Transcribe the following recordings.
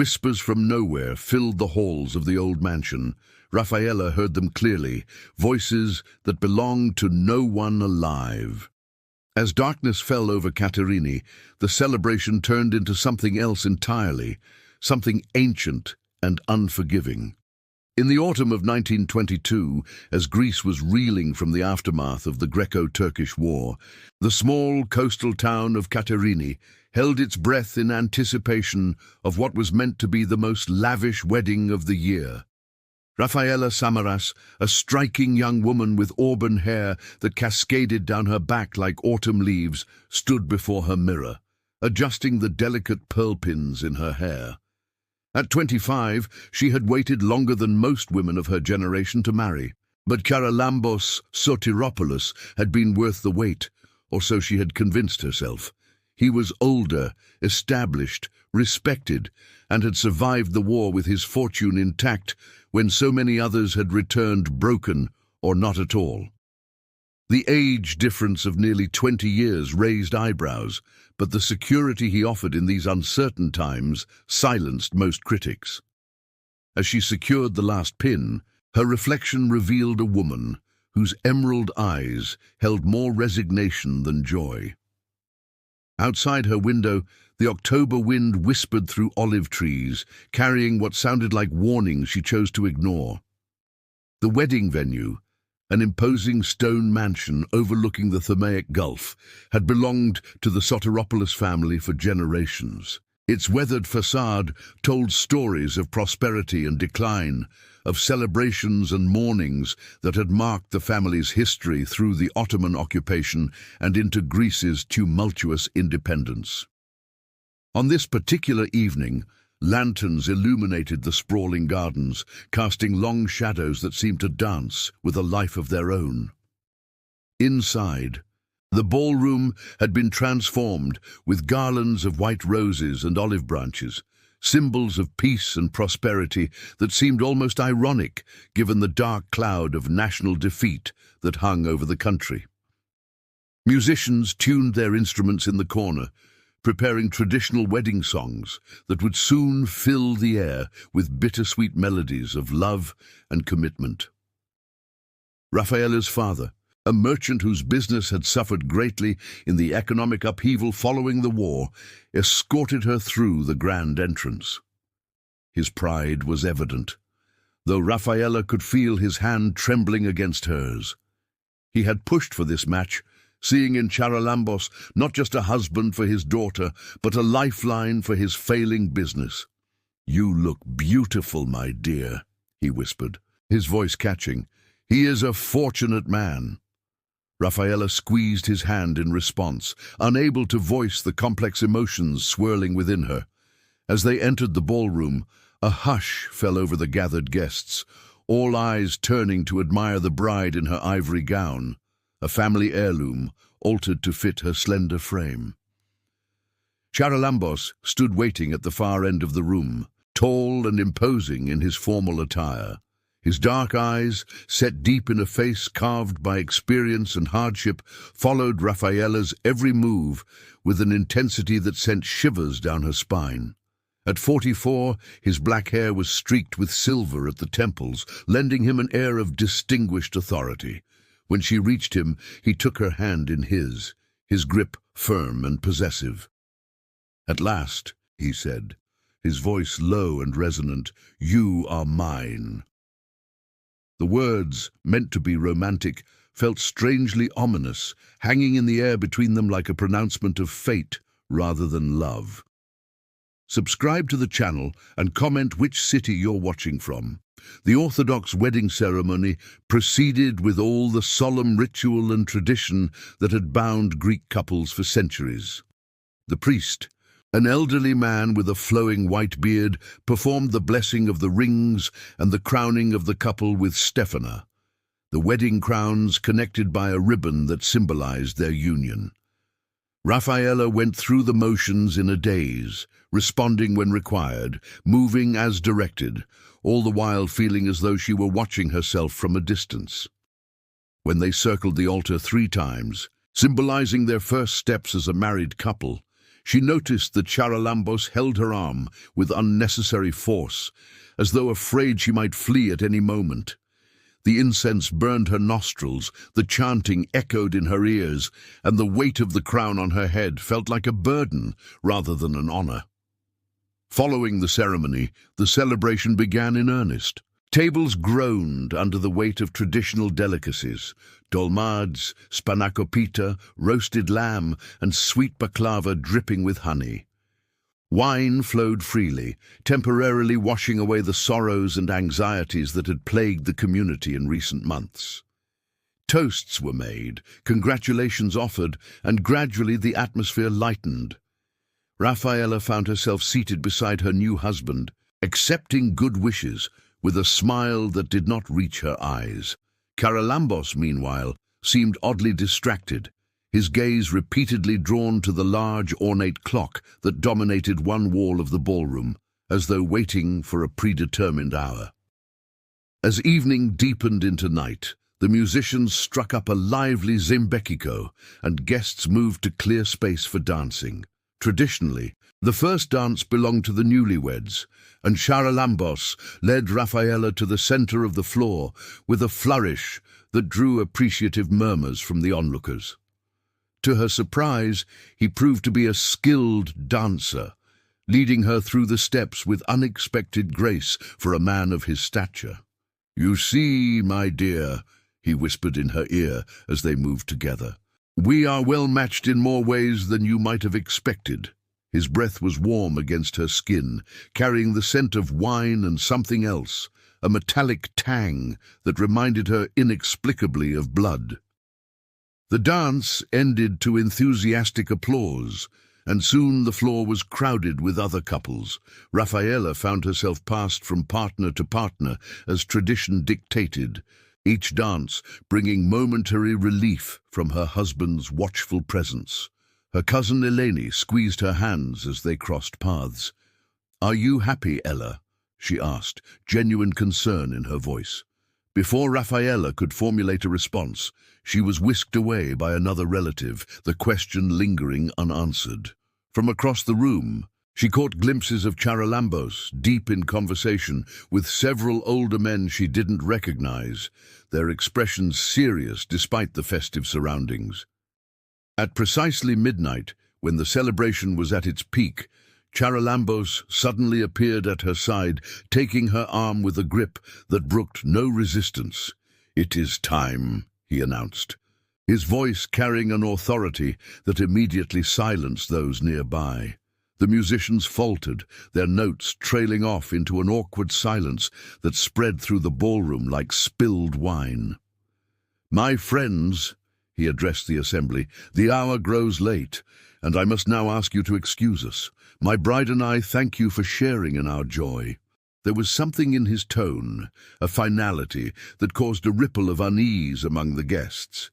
Whispers from nowhere filled the halls of the old mansion. Raffaella heard them clearly, voices that belonged to no one alive. As darkness fell over Caterinni, the celebration turned into something else entirely, something ancient and unforgiving. In the autumn of 1922, as Greece was reeling from the aftermath of the Greco-Turkish War, the small coastal town of Caterinni held its breath in anticipation of what was meant to be the most lavish wedding of the year. Raffaella Samaras, a striking young woman with auburn hair that cascaded down her back like autumn leaves, stood before her mirror, adjusting the delicate pearl pins in her hair. At 25, she had waited longer than most women of her generation to marry. But Charalambos Sotiropoulos had been worth the wait, or so she had convinced herself. He was older, established, respected, and had survived the war with his fortune intact when so many others had returned broken or not at all. The age difference of nearly 20 years raised eyebrows, but the security he offered in these uncertain times silenced most critics. As she secured the last pin, her reflection revealed a woman whose emerald eyes held more resignation than joy. Outside her window, the October wind whispered through olive trees, carrying what sounded like warnings she chose to ignore. The wedding venue, an imposing stone mansion overlooking the Thermaic Gulf, had belonged to the Sotiropoulos family for generations. Its weathered facade told stories of prosperity and decline, of celebrations and mournings that had marked the family's history through the Ottoman occupation and into Greece's tumultuous independence. On this particular evening, lanterns illuminated the sprawling gardens, casting long shadows that seemed to dance with a life of their own. Inside, the ballroom had been transformed with garlands of white roses and olive branches, symbols of peace and prosperity that seemed almost ironic given the dark cloud of national defeat that hung over the country. Musicians tuned their instruments in the corner, preparing traditional wedding songs that would soon fill the air with bittersweet melodies of love and commitment. Raffaella's father, a merchant whose business had suffered greatly in the economic upheaval following the war, escorted her through the grand entrance. His pride was evident, though Raffaella could feel his hand trembling against hers. He had pushed for this match, seeing in Charalambos not just a husband for his daughter, but a lifeline for his failing business. "You look beautiful, my dear," he whispered, his voice catching. "He is a fortunate man." Raffaella squeezed his hand in response, unable to voice the complex emotions swirling within her. As they entered the ballroom, a hush fell over the gathered guests, all eyes turning to admire the bride in her ivory gown, a family heirloom altered to fit her slender frame. Charalambos stood waiting at the far end of the room, tall and imposing in his formal attire. His dark eyes, set deep in a face carved by experience and hardship, followed Raffaella's every move with an intensity that sent shivers down her spine. At 44, his black hair was streaked with silver at the temples, lending him an air of distinguished authority. When she reached him, he took her hand in his grip firm and possessive. "At last," he said, his voice low and resonant, "you are mine." The words, meant to be romantic, felt strangely ominous, hanging in the air between them like a pronouncement of fate rather than love. Subscribe to the channel and comment which city you're watching from. The Orthodox wedding ceremony proceeded with all the solemn ritual and tradition that had bound Greek couples for centuries. The priest, an elderly man with a flowing white beard, performed the blessing of the rings and the crowning of the couple with stephana, the wedding crowns connected by a ribbon that symbolized their union. Raffaella went through the motions in a daze, responding when required, moving as directed, all the while feeling as though she were watching herself from a distance. When they circled the altar 3 times, symbolizing their first steps as a married couple, She noticed that Charalambos held her arm with unnecessary force, as though afraid she might flee at any moment. The incense burned her nostrils, the chanting echoed in her ears, and the weight of the crown on her head felt like a burden rather than an honor. Following the ceremony, the celebration began in earnest. Tables groaned under the weight of traditional delicacies: dolmades, spanakopita, roasted lamb, and sweet baklava dripping with honey. Wine flowed freely, temporarily washing away the sorrows and anxieties that had plagued the community in recent months. Toasts were made, congratulations offered, and gradually the atmosphere lightened. Rafaela found herself seated beside her new husband, accepting good wishes, with a smile that did not reach her eyes. Charalambos, meanwhile, seemed oddly distracted, his gaze repeatedly drawn to the large, ornate clock that dominated one wall of the ballroom, as though waiting for a predetermined hour. As evening deepened into night, the musicians struck up a lively zimbekiko, and guests moved to clear space for dancing. Traditionally, the first dance belonged to the newlyweds, and Charalambos led Rafaela to the center of the floor with a flourish that drew appreciative murmurs from the onlookers. To her surprise, he proved to be a skilled dancer, leading her through the steps with unexpected grace for a man of his stature. "You see, my dear," he whispered in her ear as they moved together, "we are well matched in more ways than you might have expected." His breath was warm against her skin, carrying the scent of wine and something else, a metallic tang that reminded her inexplicably of blood. The dance ended to enthusiastic applause, and soon the floor was crowded with other couples. Rafaela found herself passed from partner to partner as tradition dictated, each dance bringing momentary relief from her husband's watchful presence. Her cousin Eleni squeezed her hands as they crossed paths. "Are you happy, Ella?" she asked, genuine concern in her voice. Before Rafaela could formulate a response, she was whisked away by another relative, the question lingering unanswered. From across the room, she caught glimpses of Charalambos, deep in conversation with several older men she didn't recognize, their expressions serious despite the festive surroundings. At precisely midnight, when the celebration was at its peak, Charalambos suddenly appeared at her side, taking her arm with a grip that brooked no resistance. "It is time," he announced, his voice carrying an authority that immediately silenced those nearby. The musicians faltered, their notes trailing off into an awkward silence that spread through the ballroom like spilled wine. "My friends," he addressed the assembly, "the hour grows late, and I must now ask you to excuse us. My bride and I thank you for sharing in our joy." There was something in his tone, a finality, that caused a ripple of unease among the guests.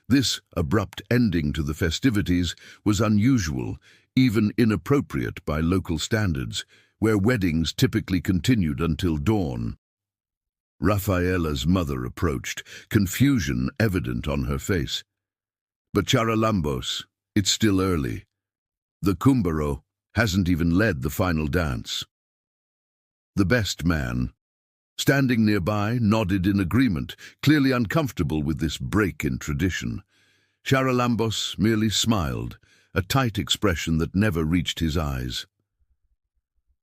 This abrupt ending to the festivities was unusual, even inappropriate by local standards, where weddings typically continued until dawn. Rafaela's mother approached, confusion evident on her face. "But Charalambos, it's still early. The Kumbaro hasn't even led the final dance." The best man, standing nearby, nodded in agreement, clearly uncomfortable with this break in tradition. Charalambos merely smiled, a tight expression that never reached his eyes.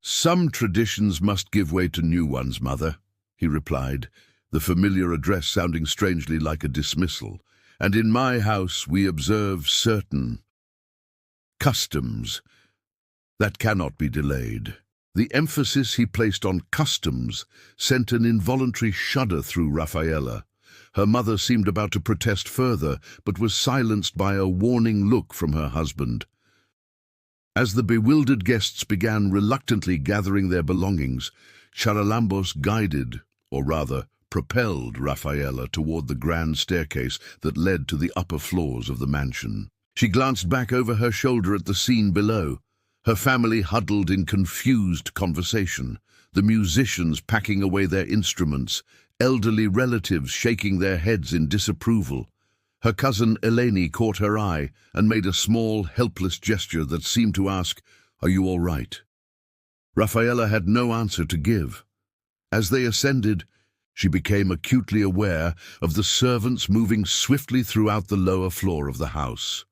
"Some traditions must give way to new ones, mother," he replied, the familiar address sounding strangely like a dismissal. "And in my house we observe certain customs that cannot be delayed." The emphasis he placed on customs sent an involuntary shudder through Rafaela. Her mother seemed about to protest further, but was silenced by a warning look from her husband. As the bewildered guests began reluctantly gathering their belongings, Charalambos guided, or rather propelled, Rafaela toward the grand staircase that led to the upper floors of the mansion. She glanced back over her shoulder at the scene below. Her family huddled in confused conversation, the musicians packing away their instruments, elderly relatives shaking their heads in disapproval. Her cousin Eleni caught her eye and made a small, helpless gesture that seemed to ask, "Are you all right?" Raffaella had no answer to give. As they ascended, she became acutely aware of the servants moving swiftly throughout the lower floor of the house.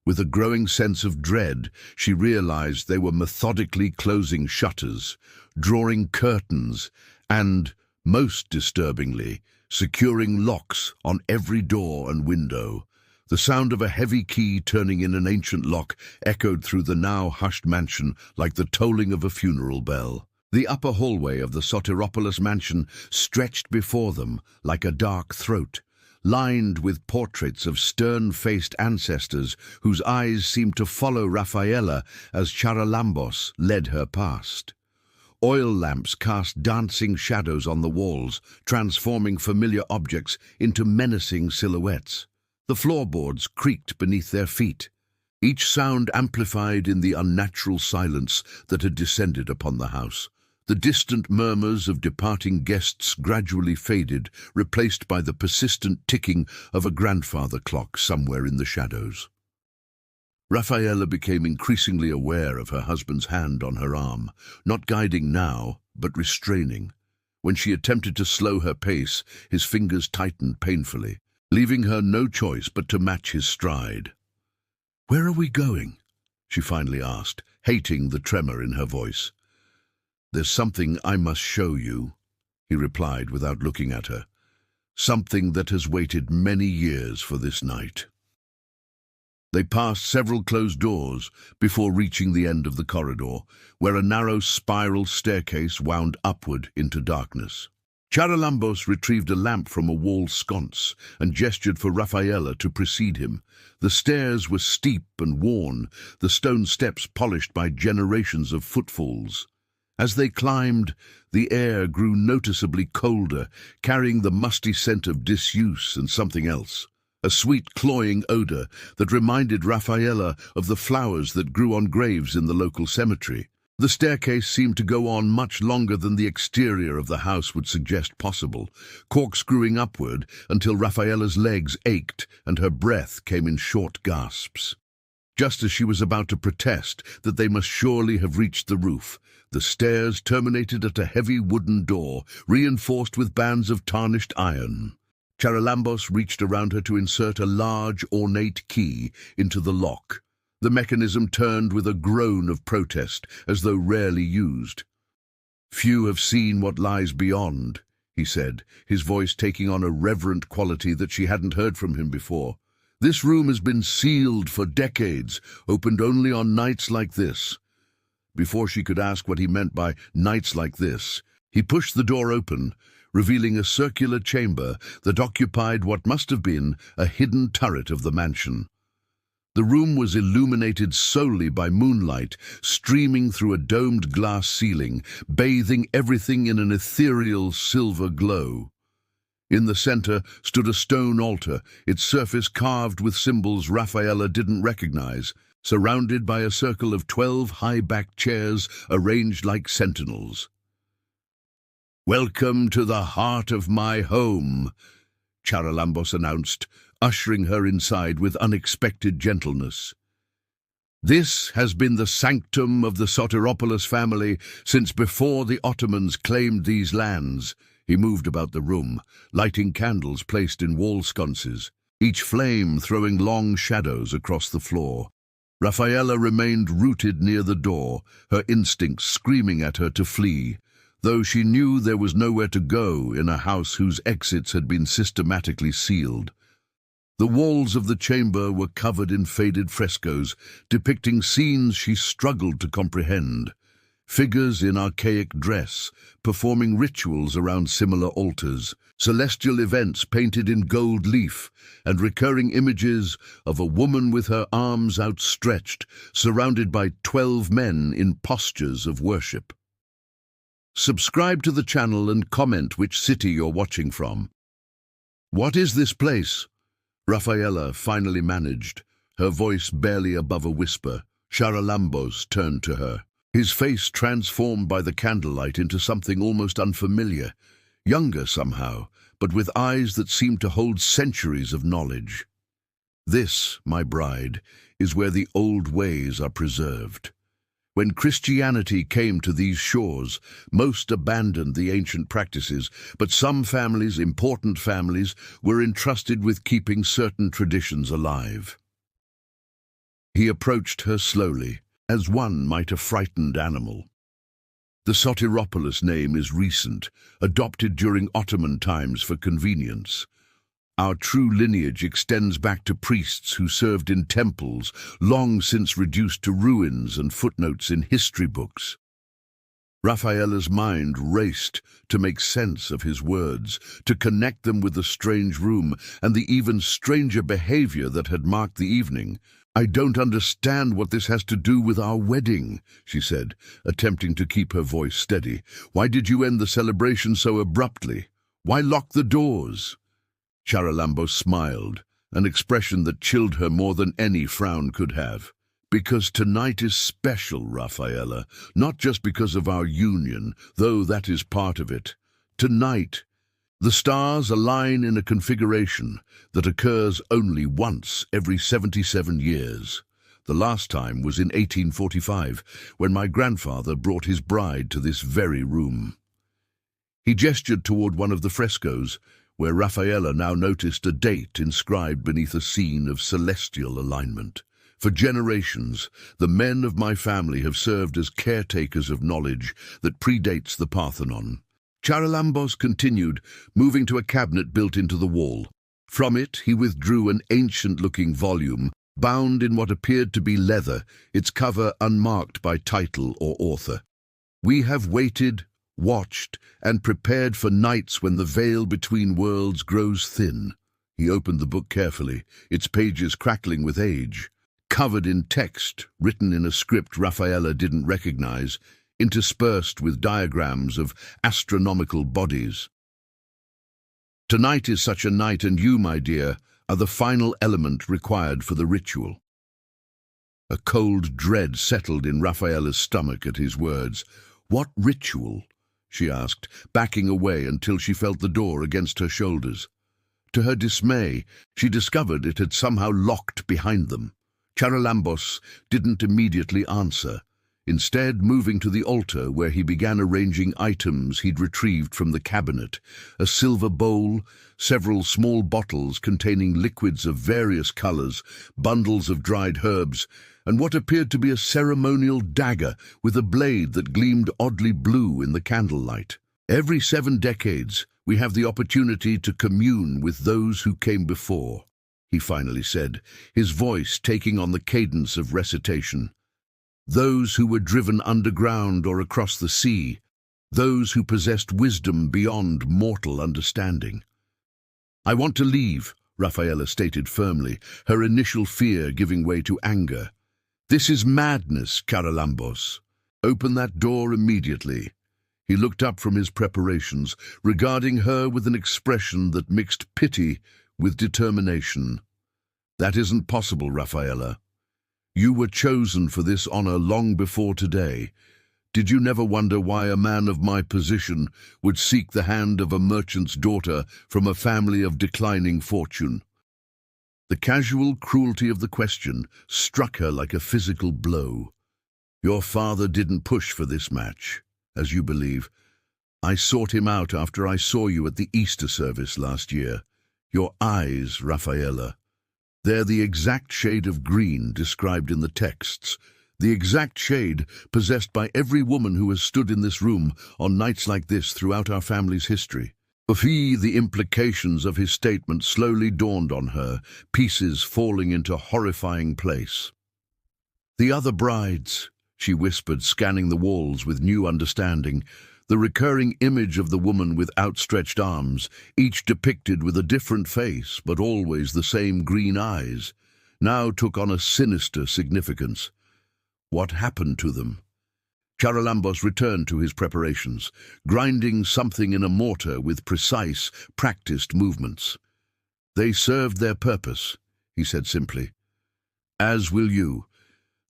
With a growing sense of dread, she realized they were methodically closing shutters, drawing curtains, and, most disturbingly, securing locks on every door and window. The sound of a heavy key turning in an ancient lock echoed through the now hushed mansion like the tolling of a funeral bell. The upper hallway of the Sotiropoulos mansion stretched before them like a dark throat, lined with portraits of stern-faced ancestors whose eyes seemed to follow Raffaella as Charalambos led her past. Oil lamps cast dancing shadows on the walls, transforming familiar objects into menacing silhouettes. The floorboards creaked beneath their feet, each sound amplified in the unnatural silence that had descended upon the house. The distant murmurs of departing guests gradually faded, replaced by the persistent ticking of a grandfather clock somewhere in the shadows. Raffaella became increasingly aware of her husband's hand on her arm, not guiding now, but restraining. When she attempted to slow her pace, his fingers tightened painfully, leaving her no choice but to match his stride. "Where are we going?" she finally asked, hating the tremor in her voice. "There's something I must show you," he replied without looking at her. "Something that has waited many years for this night." They passed several closed doors before reaching the end of the corridor, where a narrow spiral staircase wound upward into darkness. Charalambos retrieved a lamp from a wall sconce and gestured for Raffaella to precede him. The stairs were steep and worn, the stone steps polished by generations of footfalls. As they climbed, the air grew noticeably colder, carrying the musty scent of disuse and something else. A sweet, cloying odor that reminded Raffaella of the flowers that grew on graves in the local cemetery. The staircase seemed to go on much longer than the exterior of the house would suggest possible, corkscrewing upward until Raffaella's legs ached and her breath came in short gasps. Just as she was about to protest that they must surely have reached the roof, the stairs terminated at a heavy wooden door, reinforced with bands of tarnished iron. Charalambos reached around her to insert a large, ornate key into the lock. The mechanism turned with a groan of protest, as though rarely used. "Few have seen what lies beyond," he said, his voice taking on a reverent quality that she hadn't heard from him before. "This room has been sealed for decades, opened only on nights like this." Before she could ask what he meant by nights like this, he pushed the door open, revealing a circular chamber that occupied what must have been a hidden turret of the mansion. The room was illuminated solely by moonlight, streaming through a domed glass ceiling, bathing everything in an ethereal silver glow. In the center stood a stone altar, its surface carved with symbols Raffaella didn't recognize, surrounded by a circle of 12 high-backed chairs arranged like sentinels. "Welcome to the heart of my home," Charalambos announced, ushering her inside with unexpected gentleness. "This has been the sanctum of the Sotiropoulos family since before the Ottomans claimed these lands." He moved about the room, lighting candles placed in wall sconces, each flame throwing long shadows across the floor. Raffaella remained rooted near the door, her instincts screaming at her to flee, though she knew there was nowhere to go in a house whose exits had been systematically sealed. The walls of the chamber were covered in faded frescoes, depicting scenes she struggled to comprehend. Figures in archaic dress, performing rituals around similar altars, celestial events painted in gold leaf, and recurring images of a woman with her arms outstretched, surrounded by 12 men in postures of worship. Subscribe to the channel and comment which city you're watching from. "What is this place?" Raffaella finally managed, her voice barely above a whisper. Charalambos turned to her, his face transformed by the candlelight into something almost unfamiliar, younger somehow, but with eyes that seemed to hold centuries of knowledge. This, my bride, is where the old ways are preserved. When Christianity came to these shores, most abandoned the ancient practices, but some families, important families, were entrusted with keeping certain traditions alive. He approached her slowly, as one might a frightened animal. The Sotiropoulos name is recent, adopted during Ottoman times for convenience. Our true lineage extends back to priests who served in temples, long since reduced to ruins and footnotes in history books. Rafaela's mind raced to make sense of his words, to connect them with the strange room and the even stranger behavior that had marked the evening. "I don't understand what this has to do with our wedding," she said, attempting to keep her voice steady. "Why did you end the celebration so abruptly? Why lock the doors?" Charalambos smiled, an expression that chilled her more than any frown could have. "Because tonight is special, Rafaela, not just because of our union, though that is part of it. Tonight, the stars align in a configuration that occurs only once every 77 years. The last time was in 1845, when my grandfather brought his bride to this very room." He gestured toward one of the frescoes, where Rafaela now noticed a date inscribed beneath a scene of celestial alignment. "For generations, the men of my family have served as caretakers of knowledge that predates the Parthenon." Charalambos continued, moving to a cabinet built into the wall. From it, he withdrew an ancient-looking volume, bound in what appeared to be leather, its cover unmarked by title or author. "We have waited, watched, and prepared for nights when the veil between worlds grows thin." He opened the book carefully, its pages crackling with age. Covered in text, written in a script Rafaela didn't recognize, interspersed with diagrams of astronomical bodies. "Tonight is such a night, and you, my dear, are the final element required for the ritual." A cold dread settled in Rafaela's stomach at his words. "What ritual?" she asked, backing away until she felt the door against her shoulders. To her dismay, she discovered it had somehow locked behind them. Charalambos didn't immediately answer, instead moving to the altar where he began arranging items he'd retrieved from the cabinet: a silver bowl, several small bottles containing liquids of various colors, bundles of dried herbs, and what appeared to be a ceremonial dagger with a blade that gleamed oddly blue in the candlelight. "Every 7 decades, we have the opportunity to commune with those who came before," he finally said, his voice taking on the cadence of recitation. "Those who were driven underground or across the sea, those who possessed wisdom beyond mortal understanding." "I want to leave," Rafaela stated firmly, her initial fear giving way to anger. "This is madness, Charalambos. Open that door immediately." He looked up from his preparations, regarding her with an expression that mixed pity with determination. "That isn't possible, Rafaela. You were chosen for this honor long before today. Did you never wonder why a man of my position would seek the hand of a merchant's daughter from a family of declining fortune?" The casual cruelty of the question struck her like a physical blow. "Your father didn't push for this match, as you believe. I sought him out after I saw you at the Easter service last year. Your eyes, Rafaela. They're the exact shade of green described in the texts, the exact shade possessed by every woman who has stood in this room on nights like this throughout our family's history." The implications of his statement slowly dawned on her, pieces falling into horrifying place. "The other brides," she whispered, scanning the walls with new understanding, the recurring image of the woman with outstretched arms, each depicted with a different face but always the same green eyes, now took on a sinister significance. What happened to them? Charalambos returned to his preparations, grinding something in a mortar with precise, practiced movements. "They served their purpose," he said simply. "As will you.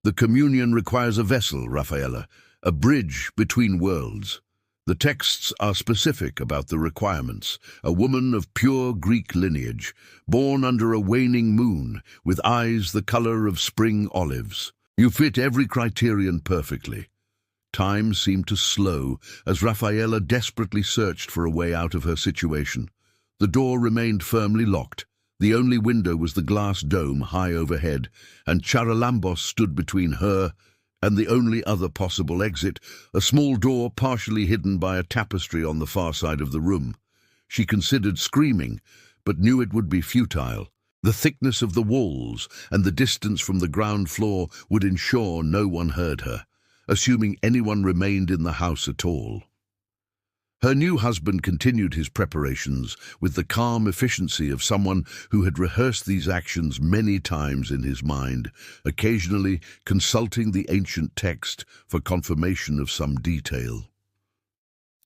The communion requires a vessel, Rafaela, a bridge between worlds. The texts are specific about the requirements. A woman of pure Greek lineage, born under a waning moon, with eyes the color of spring olives. You fit every criterion perfectly. Time seemed to slow as Raffaella desperately searched for a way out of her situation. The door remained firmly locked. The only window was the glass dome high overhead, and Charalambos stood between her and the only other possible exit, a small door partially hidden by a tapestry on the far side of the room. She considered screaming, but knew it would be futile. The thickness of the walls and the distance from the ground floor would ensure no one heard her, assuming anyone remained in the house at all. Her new husband continued his preparations with the calm efficiency of someone who had rehearsed these actions many times in his mind, occasionally consulting the ancient text for confirmation of some detail.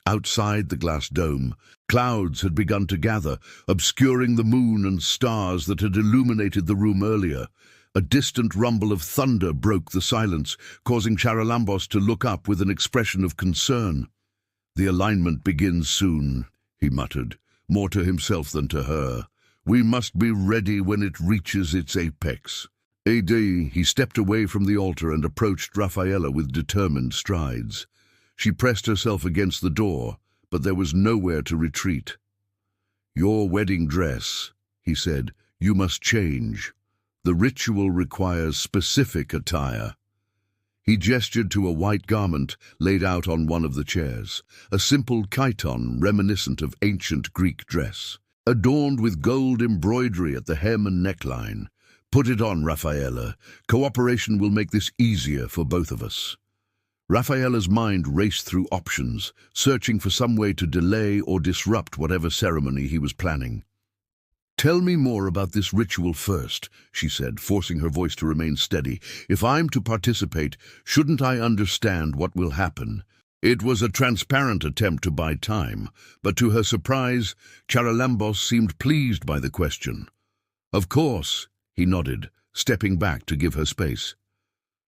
Outside the glass dome, clouds had begun to gather, obscuring the moon and stars that had illuminated the room earlier. A distant rumble of thunder broke the silence, causing Charalambos to look up with an expression of concern. "The alignment begins soon," he muttered, more to himself than to her. "We must be ready when it reaches its apex." He stepped away from the altar and approached Raffaella with determined strides. She pressed herself against the door, but there was nowhere to retreat. "Your wedding dress," he said, "you must change. The ritual requires specific attire." He gestured to a white garment laid out on one of the chairs, a simple chiton reminiscent of ancient Greek dress, adorned with gold embroidery at the hem and neckline. "Put it on, Raffaella. Cooperation will make this easier for both of us." Raffaella's mind raced through options, searching for some way to delay or disrupt whatever ceremony he was planning. "Tell me more about this ritual first," she said, forcing her voice to remain steady. "If I'm to participate, shouldn't I understand what will happen?" It was a transparent attempt to buy time, but to her surprise, Charalambos seemed pleased by the question. "Of course," he nodded, stepping back to give her space.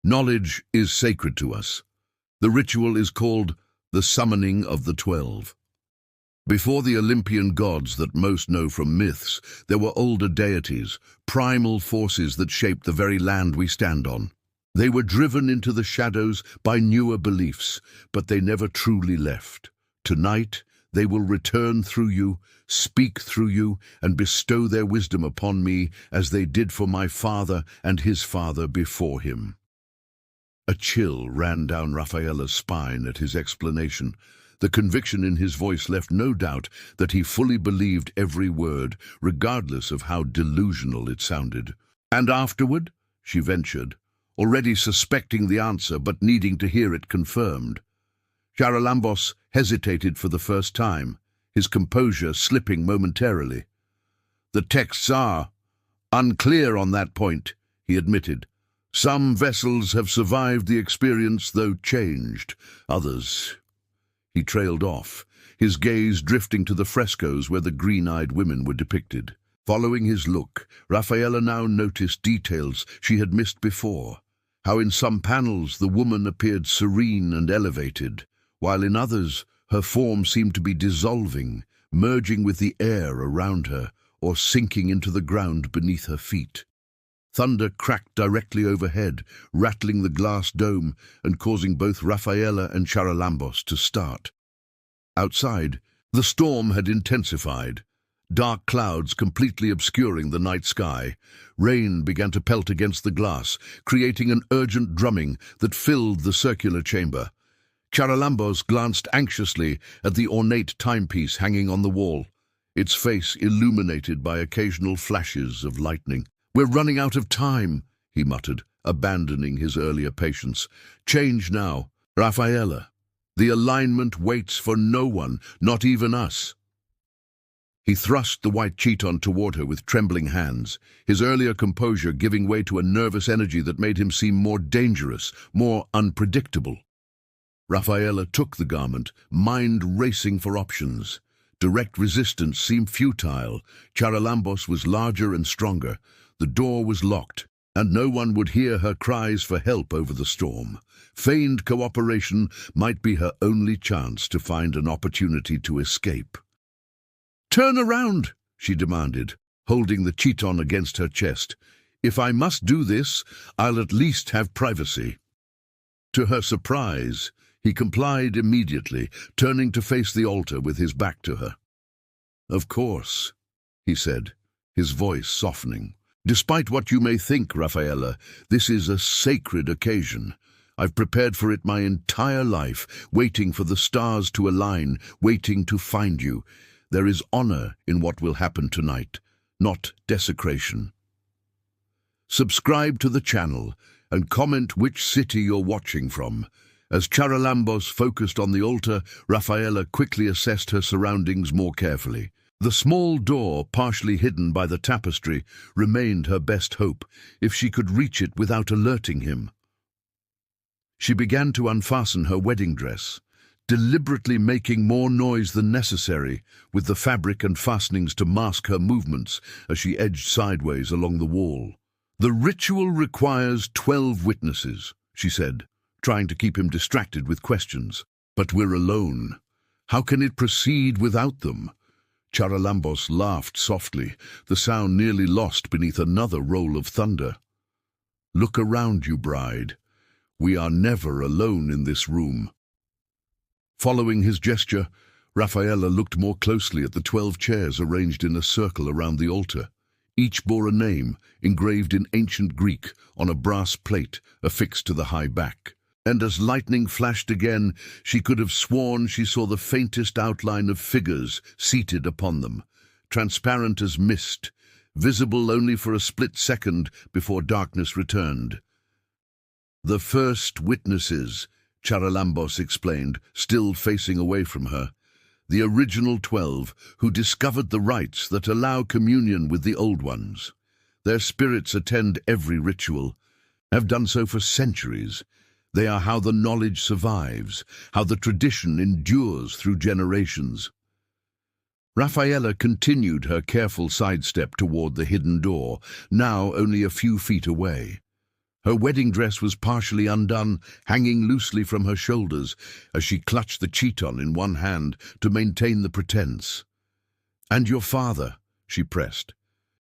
"Knowledge is sacred to us. The ritual is called the Summoning of the 12. Before the Olympian gods that most know from myths, there were older deities, primal forces that shaped the very land we stand on. They were driven into the shadows by newer beliefs, but they never truly left. Tonight, they will return through you, speak through you, and bestow their wisdom upon me as they did for my father and his father before him." A chill ran down Raffaella's spine at his explanation. The conviction in his voice left no doubt that he fully believed every word, regardless of how delusional it sounded. "And afterward?" she ventured, already suspecting the answer but needing to hear it confirmed. Charalambos hesitated for the first time, his composure slipping momentarily. "The texts are unclear on that point," he admitted. "Some vessels have survived the experience, though changed. Others—" He trailed off, his gaze drifting to the frescoes where the green-eyed women were depicted. Following his look, Raffaella now noticed details she had missed before, how in some panels the woman appeared serene and elevated, while in others her form seemed to be dissolving, merging with the air around her, or sinking into the ground beneath her feet. Thunder cracked directly overhead, rattling the glass dome and causing both Raffaella and Charalambos to start. Outside, the storm had intensified, dark clouds completely obscuring the night sky. Rain began to pelt against the glass, creating an urgent drumming that filled the circular chamber. Charalambos glanced anxiously at the ornate timepiece hanging on the wall, its face illuminated by occasional flashes of lightning. "We're running out of time," he muttered, abandoning his earlier patience. "Change now, Raffaella. The alignment waits for no one, not even us." He thrust the white chiton toward her with trembling hands, his earlier composure giving way to a nervous energy that made him seem more dangerous, more unpredictable. Raffaella took the garment, mind racing for options. Direct resistance seemed futile. Charalambos was larger and stronger. The door was locked, and no one would hear her cries for help over the storm. Feigned cooperation might be her only chance to find an opportunity to escape. "Turn around," she demanded, holding the chiton against her chest. "If I must do this, I'll at least have privacy." To her surprise, he complied immediately, turning to face the altar with his back to her. "Of course," he said, his voice softening. "Despite what you may think, Raffaella, this is a sacred occasion. I've prepared for it my entire life, waiting for the stars to align, waiting to find you. There is honor in what will happen tonight, not desecration." Subscribe to the channel and comment which city you're watching from. As Charalambos focused on the altar, Raffaella quickly assessed her surroundings more carefully. The small door, partially hidden by the tapestry, remained her best hope, if she could reach it without alerting him. She began to unfasten her wedding dress, deliberately making more noise than necessary, with the fabric and fastenings to mask her movements as she edged sideways along the wall. "The ritual requires 12 witnesses," she said, trying to keep him distracted with questions. "But we're alone. How can it proceed without them?" Charalambos laughed softly, the sound nearly lost beneath another roll of thunder. "Look around you, bride. We are never alone in this room." Following his gesture, Raffaella looked more closely at the 12 chairs arranged in a circle around the altar. Each bore a name, engraved in ancient Greek, on a brass plate affixed to the high back. And as lightning flashed again, she could have sworn she saw the faintest outline of figures seated upon them, transparent as mist, visible only for a split second before darkness returned. "The first witnesses," Charalambos explained, still facing away from her. "The original 12, who discovered the rites that allow communion with the old ones. Their spirits attend every ritual, have done so for centuries. They are how the knowledge survives, how the tradition endures through generations." Raffaella continued her careful sidestep toward the hidden door, now only a few feet away. Her wedding dress was partially undone, hanging loosely from her shoulders as she clutched the chiton in one hand to maintain the pretense. "And your father?" she pressed.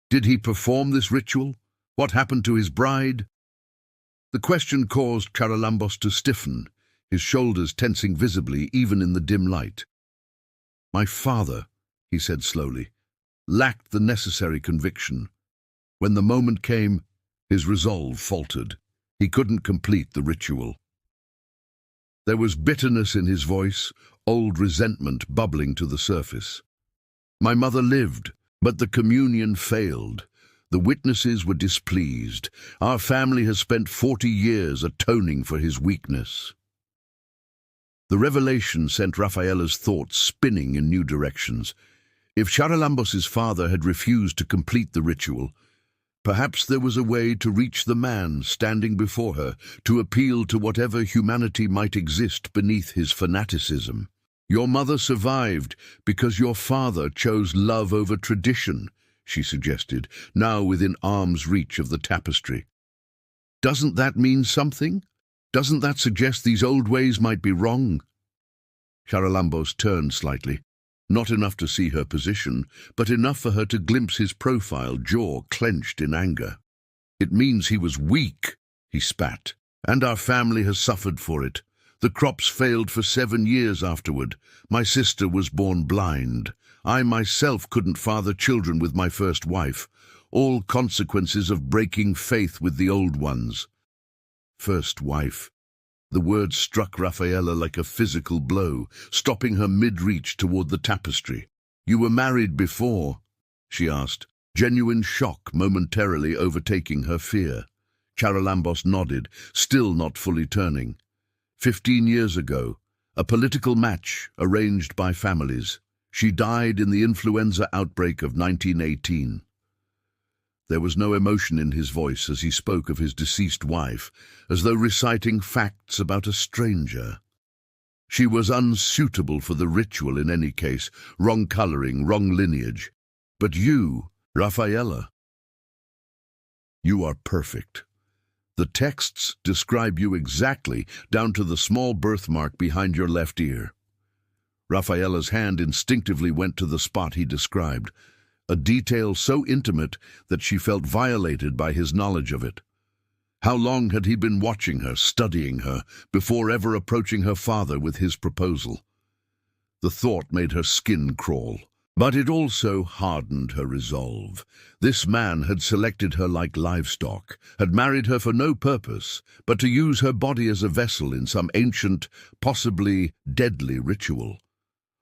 "Did he perform this ritual? What happened to his bride?" The question caused Charalambos to stiffen, his shoulders tensing visibly even in the dim light. "My father," he said slowly, "lacked the necessary conviction. When the moment came, his resolve faltered. He couldn't complete the ritual." There was bitterness in his voice, old resentment bubbling to the surface. "My mother lived, but the communion failed. The witnesses were displeased. Our family has spent 40 years atoning for his weakness." The revelation sent Raffaella's thoughts spinning in new directions. If Charalambos's father had refused to complete the ritual, perhaps there was a way to reach the man standing before her, to appeal to whatever humanity might exist beneath his fanaticism. "Your mother survived because your father chose love over tradition," she suggested, now within arm's reach of the tapestry. "Doesn't that mean something? Doesn't that suggest these old ways might be wrong?" Charalambos turned slightly, not enough to see her position, but enough for her to glimpse his profile, jaw clenched in anger. "It means he was weak," he spat, "and our family has suffered for it. The crops failed for 7 years afterward. My sister was born blind. I myself couldn't father children with my first wife. All consequences of breaking faith with the old ones." First wife. The word struck Raffaella like a physical blow, stopping her mid-reach toward the tapestry. "You were married before?" she asked, genuine shock momentarily overtaking her fear. Charalambos nodded, still not fully turning. 15 years ago, a political match arranged by families. She died in the influenza outbreak of 1918. There was no emotion in his voice as he spoke of his deceased wife, as though reciting facts about a stranger. She was unsuitable for the ritual in any case, wrong coloring, wrong lineage. But you, Raffaella. You are perfect. The texts describe you exactly, down to the small birthmark behind your left ear. Rafaela's hand instinctively went to the spot he described, a detail so intimate that she felt violated by his knowledge of it. How long had he been watching her, studying her, before ever approaching her father with his proposal? The thought made her skin crawl. But it also hardened her resolve. This man had selected her like livestock, had married her for no purpose, but to use her body as a vessel in some ancient, possibly deadly ritual.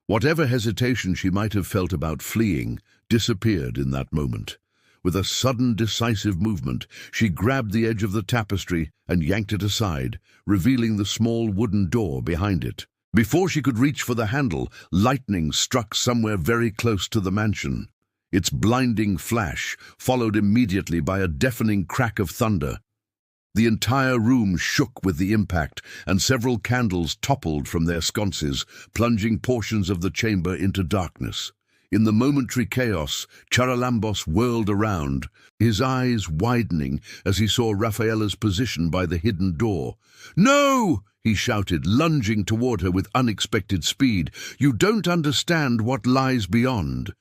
Whatever hesitation she might have felt about fleeing disappeared in that moment. With a sudden, decisive movement, she grabbed the edge of the tapestry and yanked it aside, revealing the small wooden door behind it. Before she could reach for the handle, lightning struck somewhere very close to the mansion. Its blinding flash followed immediately by a deafening crack of thunder. The entire room shook with the impact, and several candles toppled from their sconces, plunging portions of the chamber into darkness. In the momentary chaos, Charalambos whirled around, his eyes widening as he saw Rafaela's position by the hidden door. "No!" he shouted, lunging toward her with unexpected speed. "You don't understand what lies beyond."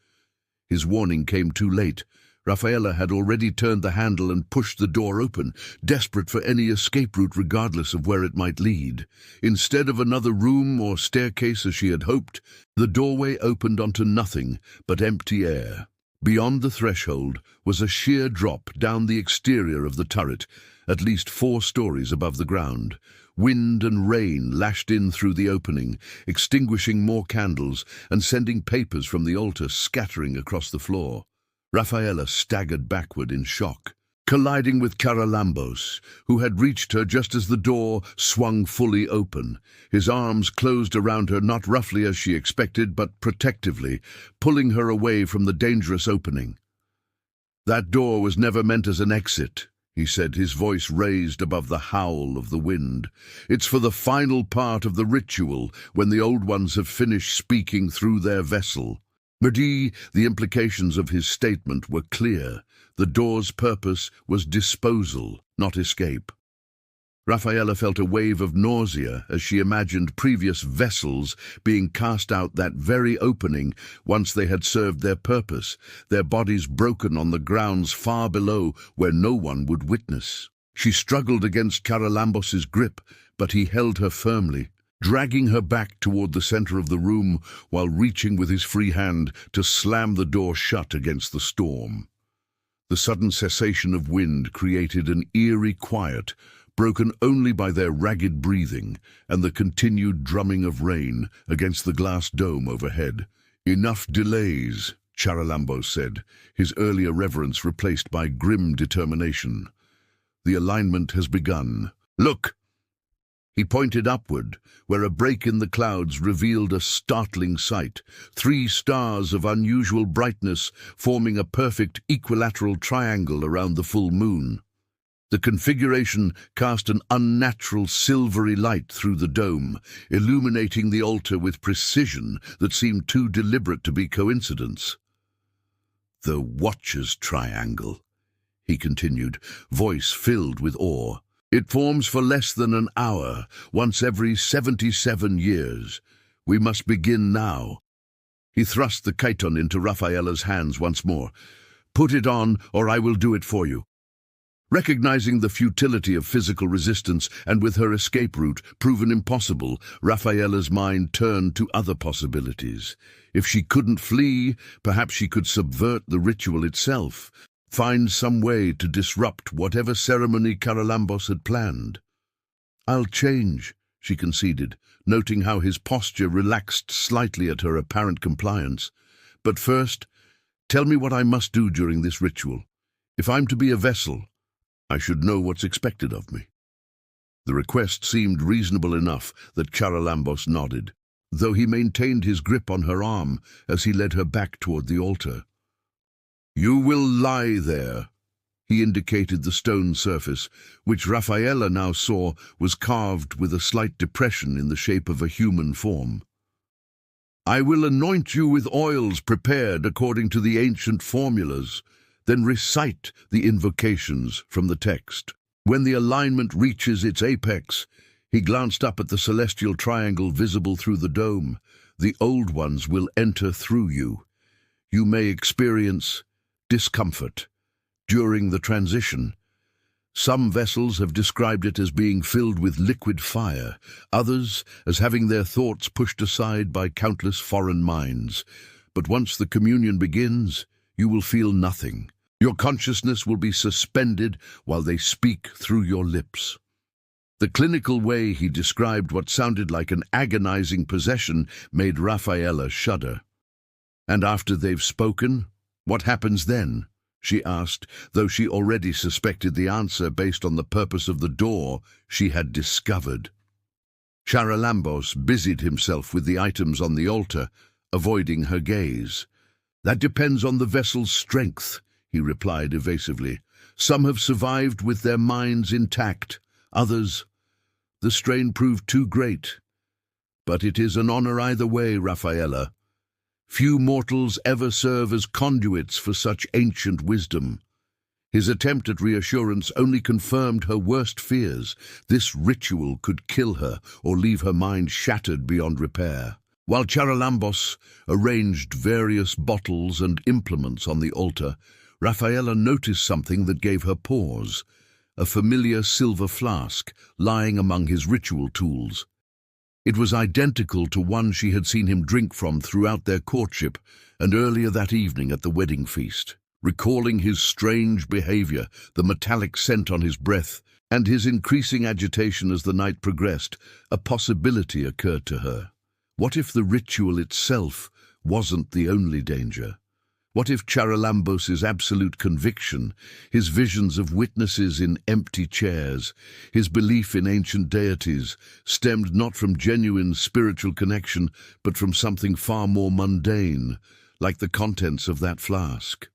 His warning came too late. Rafaela had already turned the handle and pushed the door open, desperate for any escape route regardless of where it might lead. Instead of another room or staircase as she had hoped, the doorway opened onto nothing but empty air. Beyond the threshold was a sheer drop down the exterior of the turret, at least 4 stories above the ground. Wind and rain lashed in through the opening, extinguishing more candles and sending papers from the altar scattering across the floor. Rafaela staggered backward in shock, colliding with Charalambos, who had reached her just as the door swung fully open. His arms closed around her, not roughly as she expected, but protectively, pulling her away from the dangerous opening. "That door was never meant as an exit," he said, his voice raised above the howl of the wind. "It's for the final part of the ritual, when the old ones have finished speaking through their vessel." But the implications of his statement were clear. The door's purpose was disposal, not escape. Rafaela felt a wave of nausea as she imagined previous vessels being cast out that very opening once they had served their purpose, their bodies broken on the grounds far below where no one would witness. She struggled against Charalambos's grip, but he held her firmly, dragging her back toward the center of the room while reaching with his free hand to slam the door shut against the storm. The sudden cessation of wind created an eerie quiet, broken only by their ragged breathing and the continued drumming of rain against the glass dome overhead. "Enough delays," Charalambos said, his earlier reverence replaced by grim determination. "The alignment has begun. Look!" He pointed upward, where a break in the clouds revealed a startling sight. 3 stars of unusual brightness forming a perfect equilateral triangle around the full moon. The configuration cast an unnatural silvery light through the dome, illuminating the altar with precision that seemed too deliberate to be coincidence. "The Watcher's Triangle," he continued, voice filled with awe. "It forms for less than an hour, once every 77 years. We must begin now." He thrust the chiton into Rafaela's hands once more. "Put it on, or I will do it for you." Recognizing the futility of physical resistance and with her escape route proven impossible, Rafaela's mind turned to other possibilities. If she couldn't flee, perhaps she could subvert the ritual itself, find some way to disrupt whatever ceremony Charalambos had planned. "I'll change," she conceded, noting how his posture relaxed slightly at her apparent compliance. "But first, tell me what I must do during this ritual. If I'm to be a vessel, I should know what's expected of me." The request seemed reasonable enough that Charalambos nodded, though he maintained his grip on her arm as he led her back toward the altar. "You will lie there." He indicated the stone surface, which Rafaela now saw was carved with a slight depression in the shape of a human form. "I will anoint you with oils prepared according to the ancient formulas. then recite the invocations from the text. When the alignment reaches its apex, he glanced up at the celestial triangle visible through the dome. The old ones will enter through you. You may experience discomfort during the transition. Some vessels have described it as being filled with liquid fire, others as having their thoughts pushed aside by countless foreign minds. But once the communion begins, you will feel nothing. Your consciousness will be suspended while they speak through your lips. The clinical way he described what sounded like an agonizing possession made Rafaela shudder. "And after they've spoken, what happens then?" she asked, though she already suspected the answer based on the purpose of the door she had discovered. Charalambos busied himself with the items on the altar, avoiding her gaze. "That depends on the vessel's strength," he replied evasively. "Some have survived with their minds intact, others, the strain proved too great. But it is an honor either way, Rafaela. Few mortals ever serve as conduits for such ancient wisdom." His attempt at reassurance only confirmed her worst fears. This ritual could kill her or leave her mind shattered beyond repair. While Charalambos arranged various bottles and implements on the altar, Rafaela noticed something that gave her pause: a familiar silver flask lying among his ritual tools. It was identical to one she had seen him drink from throughout their courtship and earlier that evening at the wedding feast. Recalling his strange behavior, the metallic scent on his breath, and his increasing agitation as the night progressed, a possibility occurred to her. What if the ritual itself wasn't the only danger? What if Charalambos's absolute conviction, his visions of witnesses in empty chairs, his belief in ancient deities, stemmed not from genuine spiritual connection, but from something far more mundane, like the contents of that flask?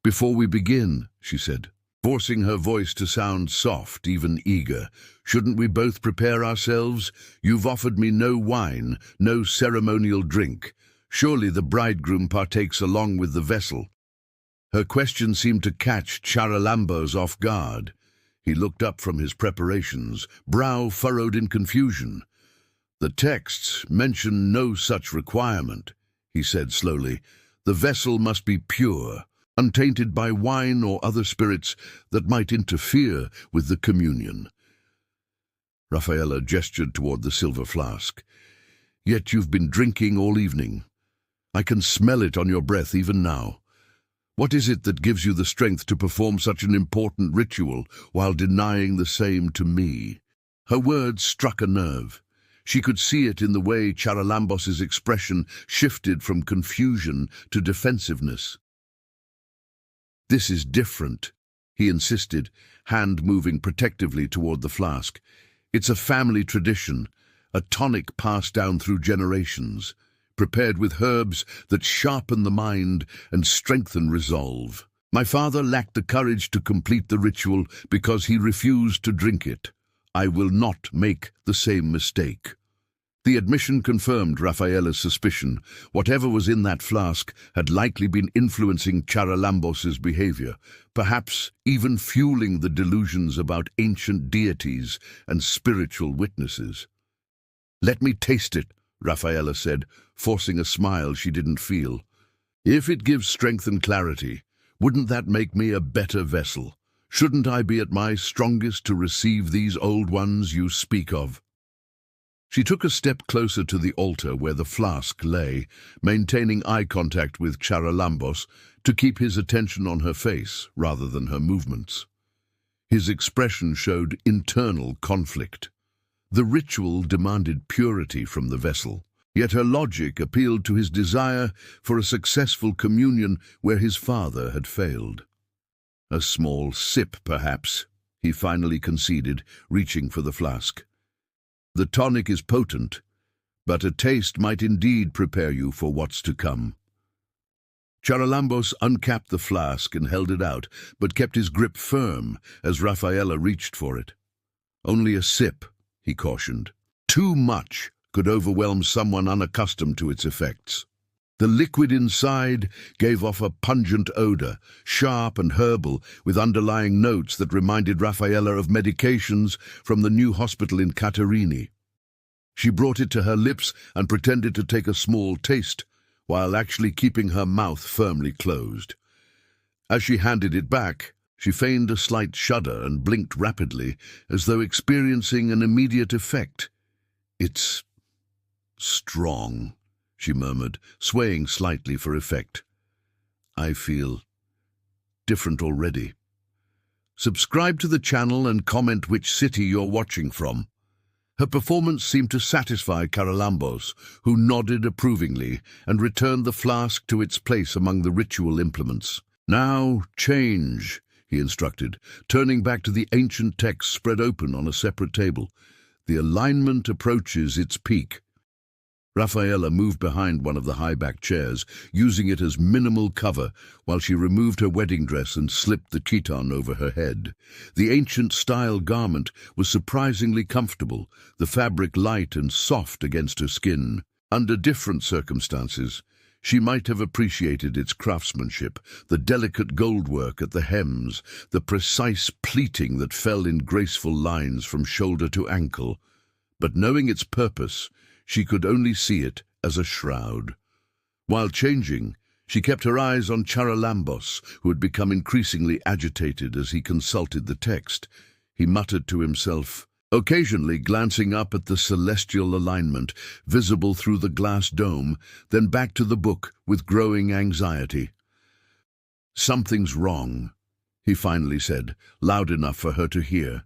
"Before we begin," she said, forcing her voice to sound soft, even eager, "shouldn't we both prepare ourselves? You've offered me no wine, no ceremonial drink. Surely the bridegroom partakes along with the vessel." Her question seemed to catch Charalambos off guard. He looked up from his preparations, brow furrowed in confusion. "The texts mention no such requirement," he said slowly. "The vessel must be pure, untainted by wine or other spirits that might interfere with the communion." Rafaela gestured toward the silver flask. "Yet you've been drinking all evening. I can smell it on your breath even now. What is it that gives you the strength to perform such an important ritual while denying the same to me?" Her words struck a nerve. She could see it in the way Charalambos's expression shifted from confusion to defensiveness. "This is different," he insisted, hand moving protectively toward the flask. "It's a family tradition, a tonic passed down through generations, prepared with herbs that sharpen the mind and strengthen resolve. My father lacked the courage to complete the ritual because he refused to drink it. I will not make the same mistake." The admission confirmed Rafaela's suspicion. Whatever was in that flask had likely been influencing Charalambos's behavior, perhaps even fueling the delusions about ancient deities and spiritual witnesses. "Let me taste it," Rafaela said, forcing a smile she didn't feel. "If it gives strength and clarity, wouldn't that make me a better vessel? Shouldn't I be at my strongest to receive these old ones you speak of?" She took a step closer to the altar where the flask lay, maintaining eye contact with Charalambos to keep his attention on her face rather than her movements. His expression showed internal conflict. The ritual demanded purity from the vessel, yet her logic appealed to his desire for a successful communion where his father had failed. "A small sip, perhaps," he finally conceded, reaching for the flask. "The tonic is potent, but a taste might indeed prepare you for what's to come." Charalambos uncapped the flask and held it out, but kept his grip firm as Rafaela reached for it. "Only a sip," he cautioned. "Too much could overwhelm someone unaccustomed to its effects." The liquid inside gave off a pungent odor, sharp and herbal, with underlying notes that reminded Raffaella of medications from the new hospital in Caterinni. She brought it to her lips and pretended to take a small taste, while actually keeping her mouth firmly closed. As she handed it back, she feigned a slight shudder and blinked rapidly, as though experiencing an immediate effect. "It's strong," she murmured, swaying slightly for effect. "I feel different already." Subscribe to the channel and comment which city you're watching from. Her performance seemed to satisfy Charalambos, who nodded approvingly and returned the flask to its place among the ritual implements. "Now, change," he instructed, turning back to the ancient text spread open on a separate table. "The alignment approaches its peak." Raffaella moved behind one of the high-backed chairs, using it as minimal cover while she removed her wedding dress and slipped the chiton over her head. The ancient-style garment was surprisingly comfortable, the fabric light and soft against her skin. Under different circumstances, she might have appreciated its craftsmanship, the delicate goldwork at the hems, the precise pleating that fell in graceful lines from shoulder to ankle. But knowing its purpose, she could only see it as a shroud. While changing, she kept her eyes on Charalambos, who had become increasingly agitated as he consulted the text. He muttered to himself, occasionally glancing up at the celestial alignment visible through the glass dome, then back to the book with growing anxiety. "Something's wrong," he finally said, loud enough for her to hear.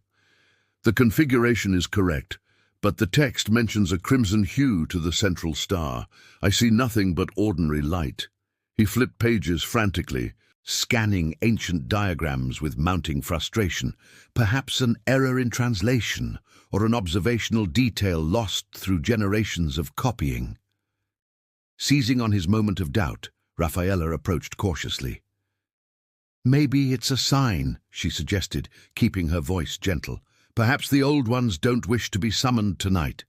"The configuration is correct, but the text mentions a crimson hue to the central star. I see nothing but ordinary light." He flipped pages frantically, scanning ancient diagrams with mounting frustration. Perhaps an error in translation, or an observational detail lost through generations of copying. Seizing on his moment of doubt, Raffaella approached cautiously. "Maybe it's a sign," she suggested, keeping her voice gentle. "Perhaps the old ones don't wish to be summoned tonight."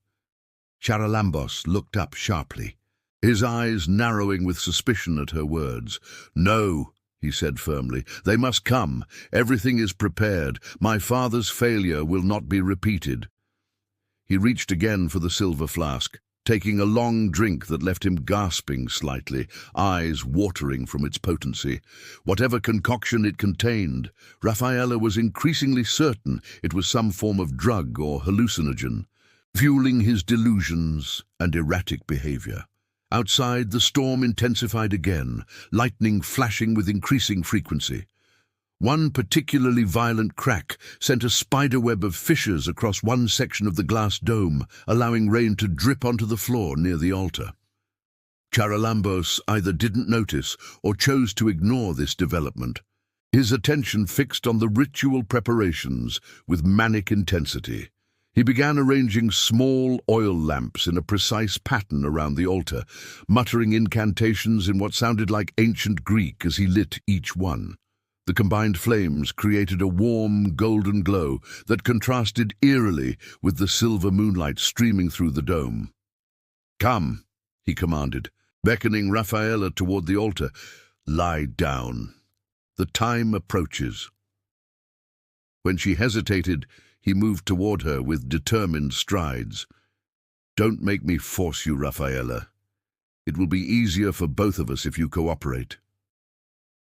Charalambos looked up sharply, his eyes narrowing with suspicion at her words. "No," he said firmly, "they must come. Everything is prepared. My father's failure will not be repeated." He reached again for the silver flask, taking a long drink that left him gasping slightly, eyes watering from its potency. Whatever concoction it contained, Raffaella was increasingly certain it was some form of drug or hallucinogen, fueling his delusions and erratic behavior. Outside, the storm intensified again, lightning flashing with increasing frequency. One particularly violent crack sent a spiderweb of fissures across one section of the glass dome, allowing rain to drip onto the floor near the altar. Charalambos either didn't notice or chose to ignore this development, his attention fixed on the ritual preparations with manic intensity. He began arranging small oil lamps in a precise pattern around the altar, muttering incantations in what sounded like ancient Greek as he lit each one. The combined flames created a warm, golden glow that contrasted eerily with the silver moonlight streaming through the dome. "Come," he commanded, beckoning Raffaella toward the altar. "Lie down. The time approaches." When she hesitated, he moved toward her with determined strides. "Don't make me force you, Raffaella. It will be easier for both of us if you cooperate."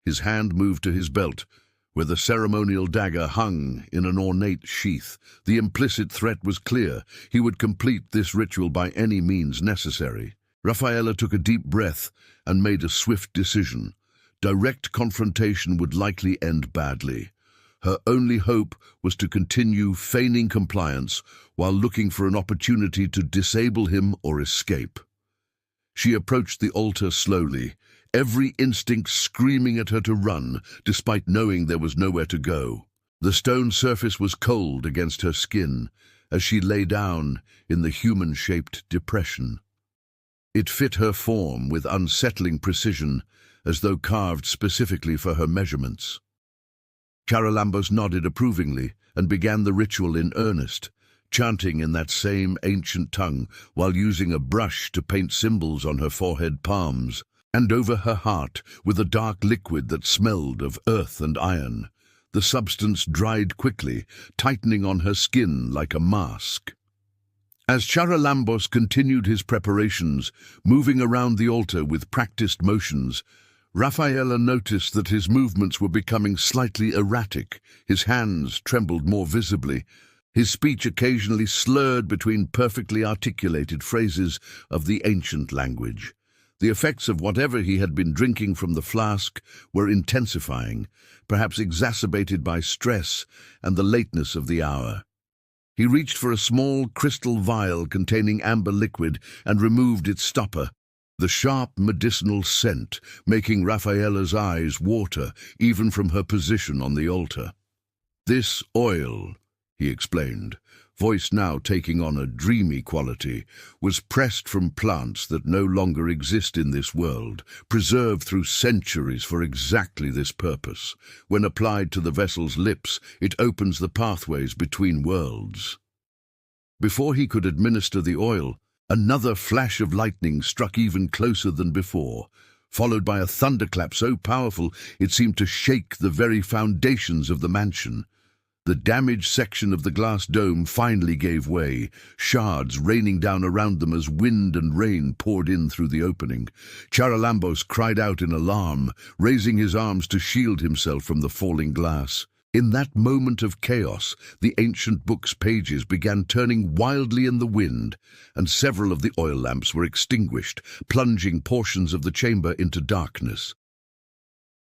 His hand moved to his belt, where the ceremonial dagger hung in an ornate sheath. The implicit threat was clear. He would complete this ritual by any means necessary. Raffaella took a deep breath and made a swift decision. Direct confrontation would likely end badly. Her only hope was to continue feigning compliance while looking for an opportunity to disable him or escape. She approached the altar slowly, every instinct screaming at her to run, despite knowing there was nowhere to go. The stone surface was cold against her skin as she lay down in the human-shaped depression. It fit her form with unsettling precision, as though carved specifically for her measurements. Charalambos nodded approvingly and began the ritual in earnest, chanting in that same ancient tongue while using a brush to paint symbols on her forehead palms. and over her heart with a dark liquid that smelled of earth and iron. The substance dried quickly, tightening on her skin like a mask. As Charalambos continued his preparations, moving around the altar with practiced motions, Rafaela noticed that his movements were becoming slightly erratic. His hands trembled more visibly. His speech occasionally slurred between perfectly articulated phrases of the ancient language. The effects of whatever he had been drinking from the flask were intensifying, perhaps exacerbated by stress and the lateness of the hour. He reached for a small crystal vial containing amber liquid and removed its stopper, the sharp medicinal scent making Rafaela's eyes water even from her position on the altar. "This oil," he explained, voice now taking on a dreamy quality, "was pressed from plants that no longer exist in this world, preserved through centuries for exactly this purpose. When applied to the vessel's lips, it opens the pathways between worlds." Before he could administer the oil, another flash of lightning struck even closer than before, followed by a thunderclap so powerful it seemed to shake the very foundations of the mansion. The damaged section of the glass dome finally gave way, shards raining down around them as wind and rain poured in through the opening. Charalambos cried out in alarm, raising his arms to shield himself from the falling glass. In that moment of chaos, the ancient book's pages began turning wildly in the wind, and several of the oil lamps were extinguished, plunging portions of the chamber into darkness.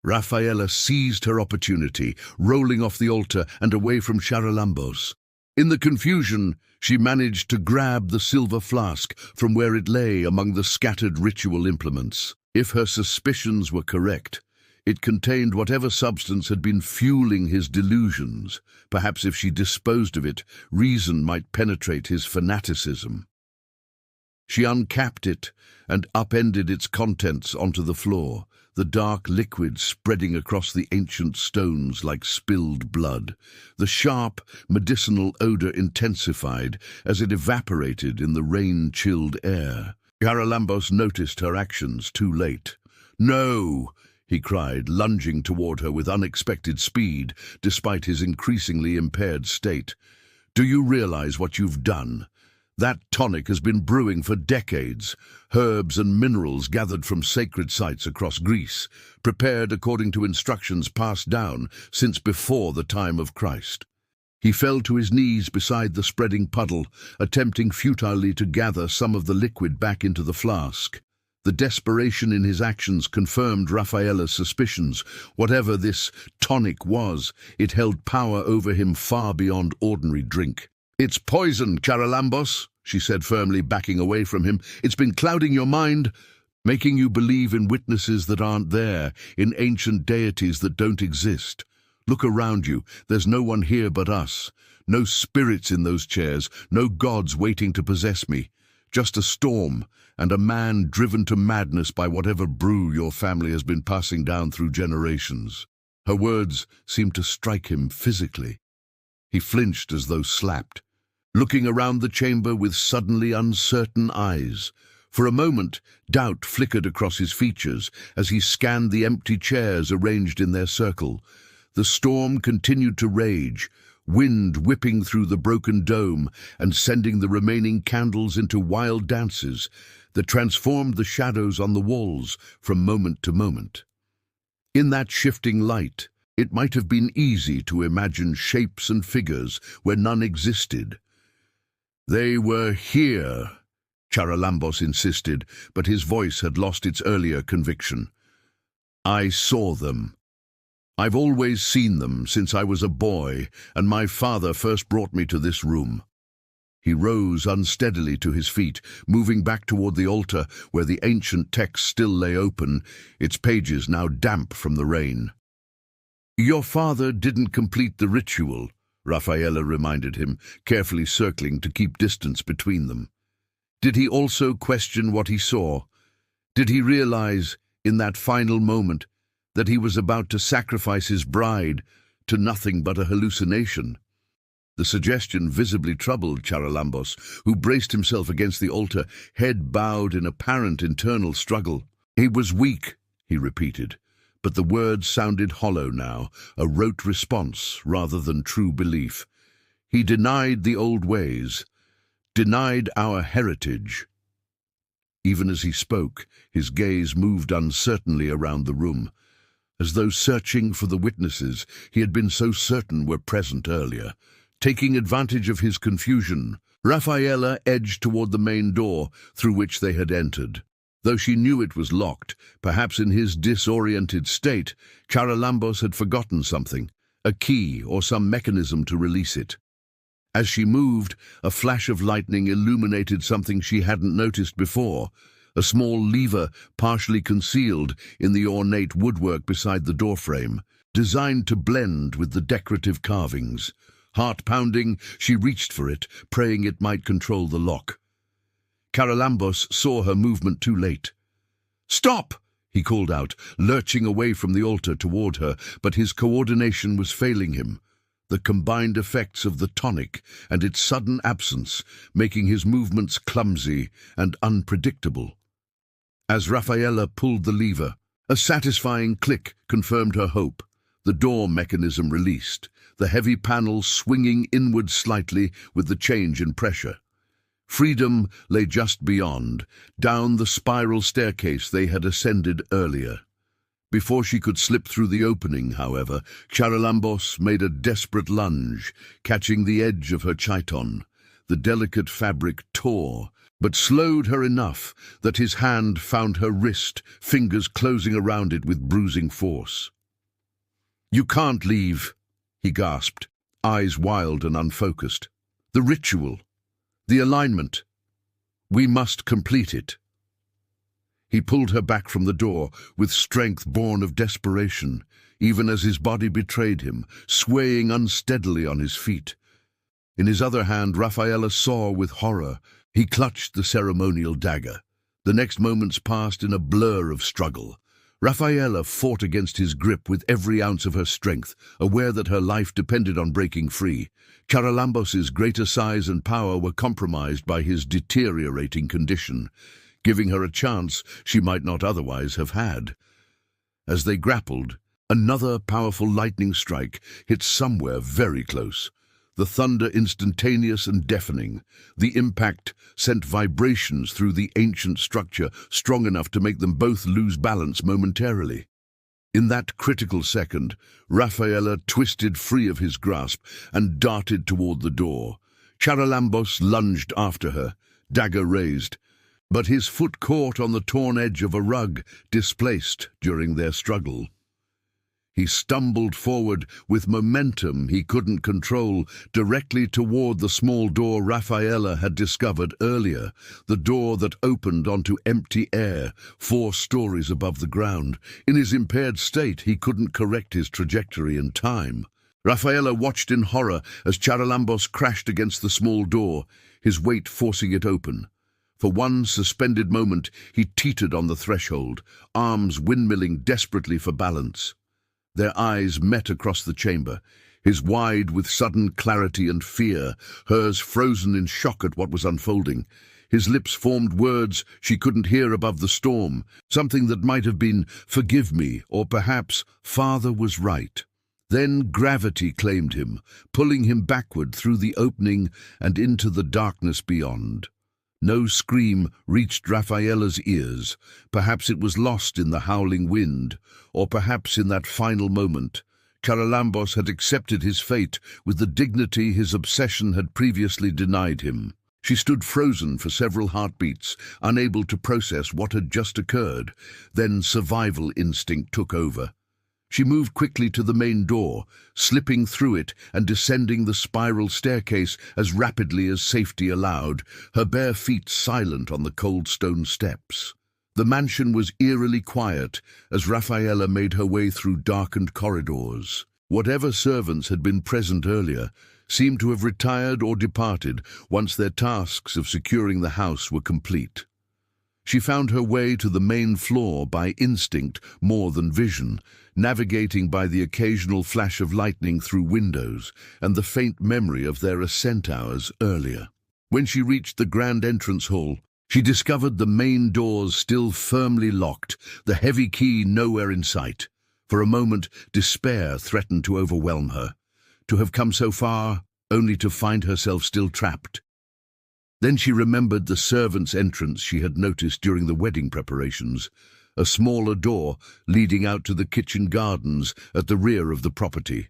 Rafaela seized her opportunity, rolling off the altar and away from Charalambos. In the confusion, she managed to grab the silver flask from where it lay among the scattered ritual implements. If her suspicions were correct, it contained whatever substance had been fueling his delusions. Perhaps if she disposed of it, reason might penetrate his fanaticism. She uncapped it and upended its contents onto the floor, the dark liquid spreading across the ancient stones like spilled blood. The sharp, medicinal odor intensified as it evaporated in the rain-chilled air. Charalambos noticed her actions too late. "No!" he cried, lunging toward her with unexpected speed, despite his increasingly impaired state. "Do you realize what you've done? That tonic has been brewing for decades, herbs and minerals gathered from sacred sites across Greece, prepared according to instructions passed down since before the time of Christ." He fell to his knees beside the spreading puddle, attempting futilely to gather some of the liquid back into the flask. The desperation in his actions confirmed Rafaela's suspicions. Whatever this tonic was, it held power over him far beyond ordinary drink. "It's poison, Charalambos," she said firmly, backing away from him. "It's been clouding your mind, making you believe in witnesses that aren't there, in ancient deities that don't exist. Look around you. There's no one here but us. No spirits in those chairs, no gods waiting to possess me. Just a storm, and a man driven to madness by whatever brew your family has been passing down through generations." Her words seemed to strike him physically. He flinched as though slapped, looking around the chamber with suddenly uncertain eyes. For a moment, doubt flickered across his features as he scanned the empty chairs arranged in their circle. The storm continued to rage, wind whipping through the broken dome and sending the remaining candles into wild dances that transformed the shadows on the walls from moment to moment. In that shifting light, it might have been easy to imagine shapes and figures where none existed. "They were here," Charalambos insisted, but his voice had lost its earlier conviction. "I saw them. I've always seen them since I was a boy, and my father first brought me to this room." He rose unsteadily to his feet, moving back toward the altar where the ancient text still lay open, its pages now damp from the rain. "Your father didn't complete the ritual," Rafaela reminded him, carefully circling to keep distance between them. "Did he also question what he saw? Did he realize, in that final moment, that he was about to sacrifice his bride to nothing but a hallucination?" The suggestion visibly troubled Charalambos, who braced himself against the altar, head bowed in apparent internal struggle. "He was weak," he repeated, but the words sounded hollow now, a rote response rather than true belief. "He denied the old ways, denied our heritage." Even as he spoke, his gaze moved uncertainly around the room, as though searching for the witnesses he had been so certain were present earlier. Taking advantage of his confusion, Rafaela edged toward the main door through which they had entered. Though she knew it was locked, perhaps in his disoriented state, Charalambos had forgotten something, a key or some mechanism to release it. As she moved, a flash of lightning illuminated something she hadn't noticed before, a small lever partially concealed in the ornate woodwork beside the doorframe, designed to blend with the decorative carvings. Heart-pounding, she reached for it, praying it might control the lock. Charalambos saw her movement too late. "Stop!" he called out, lurching away from the altar toward her, but his coordination was failing him, the combined effects of the tonic and its sudden absence making his movements clumsy and unpredictable. As Rafaela pulled the lever, a satisfying click confirmed her hope. The door mechanism released, the heavy panel swinging inward slightly with the change in pressure. Freedom lay just beyond, down the spiral staircase they had ascended earlier. Before she could slip through the opening, however, Charalambos made a desperate lunge, catching the edge of her chiton. The delicate fabric tore, but slowed her enough that his hand found her wrist, fingers closing around it with bruising force. "You can't leave," he gasped, eyes wild and unfocused. "The ritual, the alignment. We must complete it." He pulled her back from the door with strength born of desperation, even as his body betrayed him, swaying unsteadily on his feet. In his other hand, Rafaela saw with horror. He clutched the ceremonial dagger. The next moments passed in a blur of struggle. Rafaela fought against his grip with every ounce of her strength, aware that her life depended on breaking free. Charalambos's greater size and power were compromised by his deteriorating condition, giving her a chance she might not otherwise have had. As they grappled, another powerful lightning strike hit somewhere very close. The thunder instantaneous and deafening. The impact sent vibrations through the ancient structure strong enough to make them both lose balance momentarily. In that critical second, Rafaela twisted free of his grasp and darted toward the door. Charalambos lunged after her, dagger raised, but his foot caught on the torn edge of a rug, displaced during their struggle. He stumbled forward with momentum he couldn't control, directly toward the small door Rafaela had discovered earlier, the door that opened onto empty air, 4 stories above the ground. In his impaired state, he couldn't correct his trajectory in time. Rafaela watched in horror as Charalambos crashed against the small door, his weight forcing it open. For one suspended moment, he teetered on the threshold, arms windmilling desperately for balance. Their eyes met across the chamber, his wide with sudden clarity and fear, hers frozen in shock at what was unfolding. His lips formed words she couldn't hear above the storm, something that might have been, "Forgive me," or perhaps, "Father was right." Then gravity claimed him, pulling him backward through the opening and into the darkness beyond. No scream reached Rafaela's ears. Perhaps it was lost in the howling wind, or perhaps in that final moment, Charalambos had accepted his fate with the dignity his obsession had previously denied him. She stood frozen for several heartbeats, unable to process what had just occurred. Then survival instinct took over. She moved quickly to the main door, slipping through it and descending the spiral staircase as rapidly as safety allowed, her bare feet silent on the cold stone steps. The mansion was eerily quiet as Rafaela made her way through darkened corridors. Whatever servants had been present earlier seemed to have retired or departed once their tasks of securing the house were complete. She found her way to the main floor by instinct more than vision, navigating by the occasional flash of lightning through windows and the faint memory of their ascent hours earlier. When she reached the grand entrance hall, She discovered the main doors still firmly locked, the heavy key nowhere in sight. For a moment, despair threatened to overwhelm her. To have come so far, only to find herself still trapped. Then she remembered the servant's entrance she had noticed during the wedding preparations, a smaller door leading out to the kitchen gardens at the rear of the property.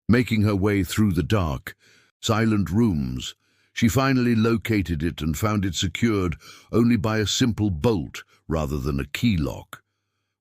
Making her way through the dark, silent rooms, she finally located it and found it secured only by a simple bolt rather than a key lock.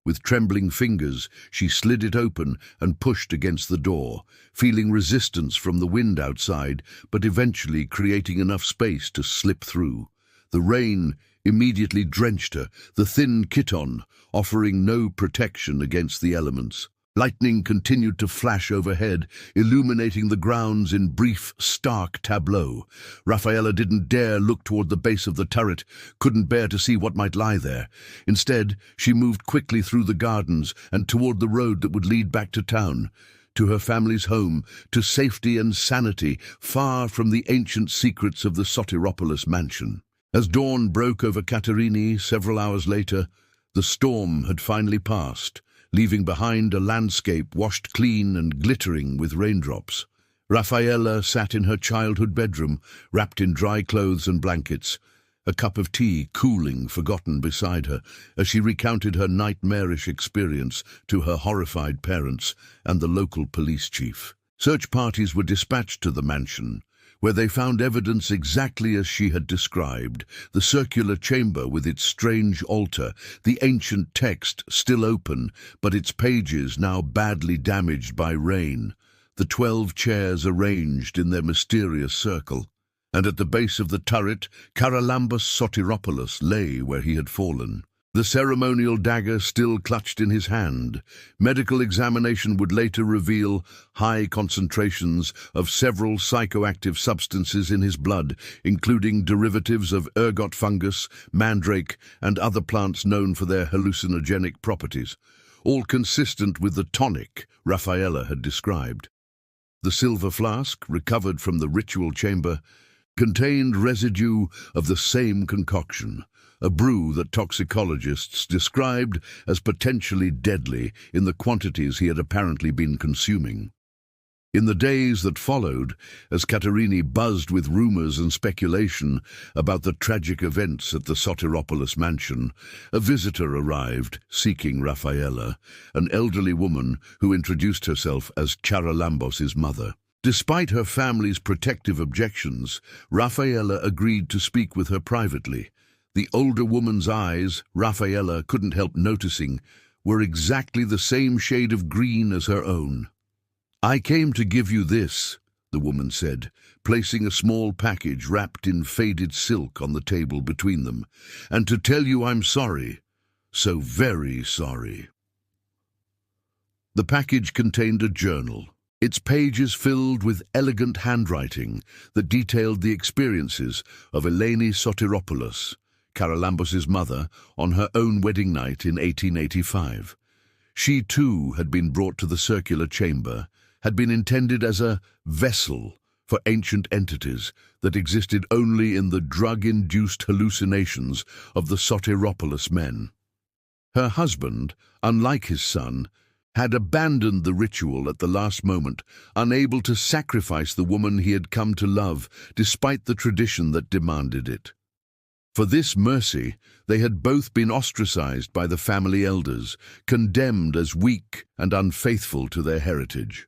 With trembling fingers, she slid it open and pushed against the door, feeling resistance from the wind outside, but eventually creating enough space to slip through. The rain immediately drenched her, the thin chiton offering no protection against the elements. Lightning continued to flash overhead, illuminating the grounds in brief, stark tableau. Rafaela didn't dare look toward the base of the turret, couldn't bear to see what might lie there. Instead, she moved quickly through the gardens and toward the road that would lead back to town, to her family's home, to safety and sanity, far from the ancient secrets of the Sotiropolis mansion. As dawn broke over Κατερίνη several hours later, the storm had finally passed, leaving behind a landscape washed clean and glittering with raindrops. Rafaela sat in her childhood bedroom, wrapped in dry clothes and blankets, a cup of tea cooling forgotten beside her, as she recounted her nightmarish experience to her horrified parents and the local police chief. Search parties were dispatched to the mansion, where they found evidence exactly as she had described: the circular chamber with its strange altar, the ancient text still open, but its pages now badly damaged by rain, the 12 chairs arranged in their mysterious circle. And at the base of the turret, Charalambos Sotiropoulos lay where he had fallen, the ceremonial dagger still clutched in his hand. Medical examination would later reveal high concentrations of several psychoactive substances in his blood, including derivatives of ergot fungus, mandrake, and other plants known for their hallucinogenic properties, all consistent with the tonic Rafaela had described. The silver flask, recovered from the ritual chamber, contained residue of the same concoction, a brew that toxicologists described as potentially deadly in the quantities he had apparently been consuming. In the days that followed, as Κατερίνη buzzed with rumors and speculation about the tragic events at the Sotiropolis mansion, a visitor arrived seeking Rafaela, an elderly woman who introduced herself as Charalambos's mother. Despite her family's protective objections, Rafaela agreed to speak with her privately. The older woman's eyes, Rafaela couldn't help noticing, were exactly the same shade of green as her own. "I came to give you this," the woman said, placing a small package wrapped in faded silk on the table between them, "and to tell you I'm sorry, so very sorry." The package contained a journal, its pages filled with elegant handwriting that detailed the experiences of Eleni Sotiropoulos, Charalambos's mother, on her own wedding night in 1885. She too had been brought to the circular chamber, had been intended as a vessel for ancient entities that existed only in the drug-induced hallucinations of the Sotiropolis men. Her husband, unlike his son, had abandoned the ritual at the last moment, unable to sacrifice the woman he had come to love despite the tradition that demanded it. For this mercy, they had both been ostracized by the family elders, condemned as weak and unfaithful to their heritage.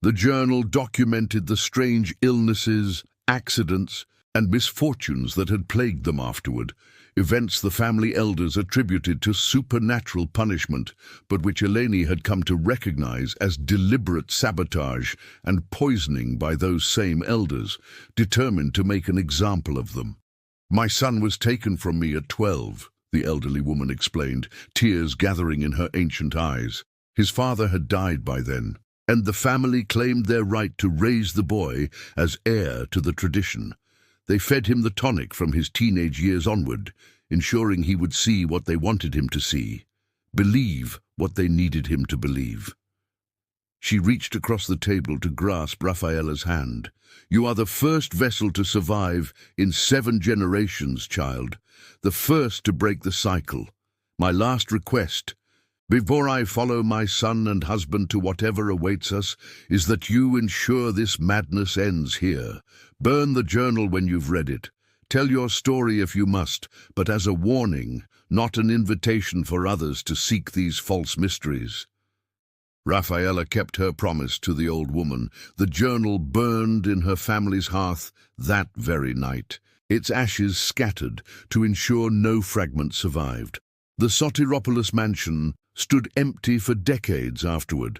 The journal documented the strange illnesses, accidents, and misfortunes that had plagued them afterward, events the family elders attributed to supernatural punishment, but which Eleni had come to recognize as deliberate sabotage and poisoning by those same elders, determined to make an example of them. "My son was taken from me at 12, the elderly woman explained, tears gathering in her ancient eyes. His father had died by then, and the family claimed their right to raise the boy as heir to the tradition. They fed him the tonic from his teenage years onward, ensuring he would see what they wanted him to see, believe what they needed him to believe." She reached across the table to grasp Rafaela's hand. "You are the first vessel to survive in 7 generations, child. The first to break the cycle. My last request, before I follow my son and husband to whatever awaits us, is that you ensure this madness ends here. Burn the journal when you've read it. Tell your story if you must, but as a warning, not an invitation for others to seek these false mysteries." Rafaela kept her promise to the old woman. The journal burned in her family's hearth that very night, its ashes scattered to ensure no fragment survived. The Sotiropoulos mansion stood empty for decades afterward,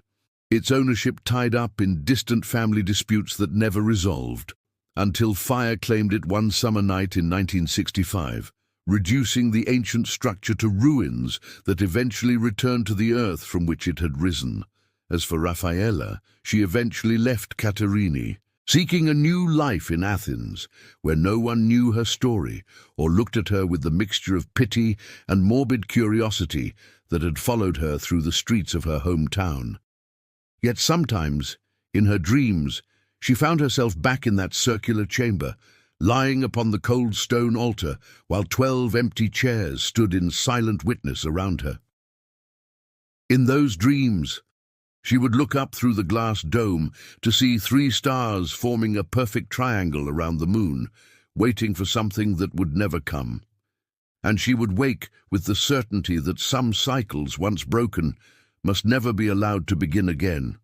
its ownership tied up in distant family disputes that never resolved, until fire claimed it one summer night in 1965, reducing the ancient structure to ruins that eventually returned to the earth from which it had risen. As for Rafaela, she eventually left Κατερίνη, seeking a new life in Athens, where no one knew her story or looked at her with the mixture of pity and morbid curiosity that had followed her through the streets of her hometown. Yet sometimes, in her dreams, she found herself back in that circular chamber, lying upon the cold stone altar, while 12 empty chairs stood in silent witness around her. In those dreams, she would look up through the glass dome to see 3 stars forming a perfect triangle around the moon, waiting for something that would never come. And she would wake with the certainty that some cycles, once broken, must never be allowed to begin again.